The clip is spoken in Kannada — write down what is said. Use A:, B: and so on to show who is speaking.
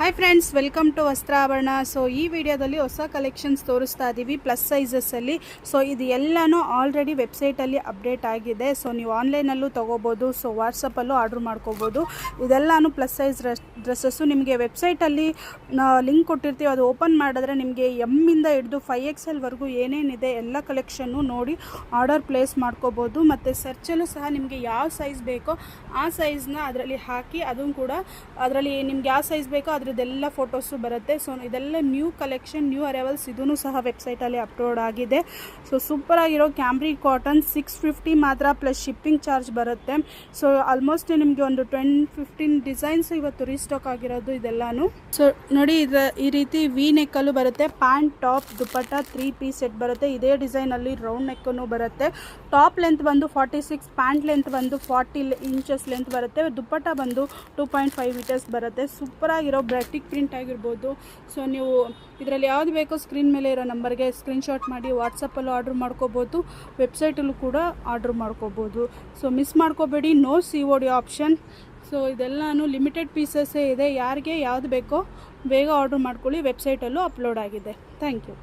A: Hi friends, welcome to Vastrabharana. So ಈ ವಿಡಿಯೋದಲ್ಲಿ ಹೊಸ ಕಲೆಕ್ಷನ್ಸ್ ತೋರಿಸ್ತಾ ಇದ್ದೀವಿ ಪ್ಲಸ್ ಸೈಜಸ್ಸಲ್ಲಿ. ಸೊ ಇದು ಎಲ್ಲನೂ ಆಲ್ರೆಡಿ ವೆಬ್ಸೈಟಲ್ಲಿ ಅಪ್ಡೇಟ್ ಆಗಿದೆ. ಸೊ ನೀವು ಆನ್ಲೈನಲ್ಲೂ ತೊಗೋಬೋದು, ಸೊ ವಾಟ್ಸಪ್ಪಲ್ಲೂ ಆರ್ಡ್ರ್ ಮಾಡ್ಕೋಬೋದು. ಇದೆಲ್ಲನೂ ಪ್ಲಸ್ ಸೈಜ್ ಡ್ರೆಸ್ಸಸ್ಸು. ನಿಮಗೆ ವೆಬ್ಸೈಟಲ್ಲಿ ಲಿಂಕ್ ಕೊಟ್ಟಿರ್ತೀವಿ, ಅದು ಓಪನ್ ಮಾಡಿದ್ರೆ ನಿಮಗೆ ಎಮ್ಮಿಂದ ಹಿಡಿದು 5XL ಏನೇನಿದೆ ಎಲ್ಲ ಕಲೆಕ್ಷನ್ನು ನೋಡಿ ಆರ್ಡರ್ ಪ್ಲೇಸ್ ಮಾಡ್ಕೋಬೋದು. ಮತ್ತು ಸರ್ಚಲ್ಲೂ ಸಹ ನಿಮಗೆ ಯಾವ ಸೈಜ್ ಬೇಕೋ ಆ ಸೈಜ್ನ ಅದರಲ್ಲಿ ಹಾಕಿ, ಅದನ್ನು ಕೂಡ ಅದರಲ್ಲಿ ನಿಮ್ಗೆ ಯಾವ ಸೈಜ್ ಬೇಕೋ ಅದರದ್ದೆಲ್ಲ ಫೋಟೋಸು ಬರುತ್ತೆ. ಸೊ ಇದೆಲ್ಲ ನ್ಯೂ ಕಲೆಕ್ಷನ್, ನ್ಯೂ ಅರೈವಲ್ಸ್. ಇದೂ ಸಹ ವೆಬ್ಸೈಟಲ್ಲಿ ಅಪ್ಲೋಡ್ ಆಗಿದೆ. ಸೊ ಸೂಪರಾಗಿರೋ ಕ್ಯಾಂಬ್ರಿಕ್ ಕಾಟನ್ 650 ಮಾತ್ರ, ಪ್ಲಸ್ ಶಿಪ್ಪಿಂಗ್ ಚಾರ್ಜ್ ಬರುತ್ತೆ. ಸೊ ಆಲ್ಮೋಸ್ಟ್ ನಿಮಗೆ ಒಂದು 10-15 ಡಿಸೈನ್ಸ್ ಇವತ್ತು ರೀಸ್ಟಾಕ್ ಆಗಿರೋದು ಇದೆಲ್ಲನೂ. ಸೊ ನೋಡಿ, ಈ ರೀತಿ ವಿ ನೆಕ್ಕಲ್ಲೂ ಬರುತ್ತೆ. Pant, top, dupatta 3 piece set ಬರುತ್ತೆ. ಇದೇ ಡಿಸೈನಲ್ಲಿ ರೌಂಡ್ ನೆಕ್ಕೂ ಬರುತ್ತೆ. ಟಾಪ್ ಲೆಂತ್ ಬಂದು 46, ಪ್ಯಾಂಟ್ ಲೆಂತ್ ಬಂದು 40 ಇಂಚಸ್ ಲೆಂತ್ ಬರುತ್ತೆ. ದುಪಟ್ಟ ಬಂದು 2.5 ಮೀಟರ್ಸ್ ಬರುತ್ತೆ. ಸೂಪರಾಗಿರೋ ಬ್ಯಾಟಿಕ್ ಪ್ರಿಂಟ್ ಆಗಿರ್ಬೋದು. ಸೊ ನೀವು ಇದರಲ್ಲಿ ಯಾವುದು ಬೇಕೋ ಸ್ಕ್ರೀನ್ ಮೇಲೆ ಇರೋ ನಂಬರ್ಗೆ ಸ್ಕ್ರೀನ್ಶಾಟ್ ಮಾಡಿ ವಾಟ್ಸಪ್ಪಲ್ಲೂ ಆರ್ಡ್ರ್ ಮಾಡ್ಕೋಬೋದು, ವೆಬ್ಸೈಟಲ್ಲೂ ಕೂಡ ಆರ್ಡ್ರ್ ಮಾಡ್ಕೋಬೋದು. ಸೊ ಮಿಸ್ ಮಾಡ್ಕೋಬೇಡಿ, ನೋ COD ಆಪ್ಷನ್. ಸೊ ಇದೆಲ್ಲನೂ ಲಿಮಿಟೆಡ್ ಪೀಸಸ್ಸೇ ಇದೆ. ಯಾರಿಗೆ ಯಾವುದು ಬೇಕೋ ಬೇಗ ಆರ್ಡ್ರ್ ಮಾಡ್ಕೊಳ್ಳಿ. ವೆಬ್ಸೈಟಲ್ಲೂ ಅಪ್ಲೋಡ್ ಆಗಿದೆ. Thank you.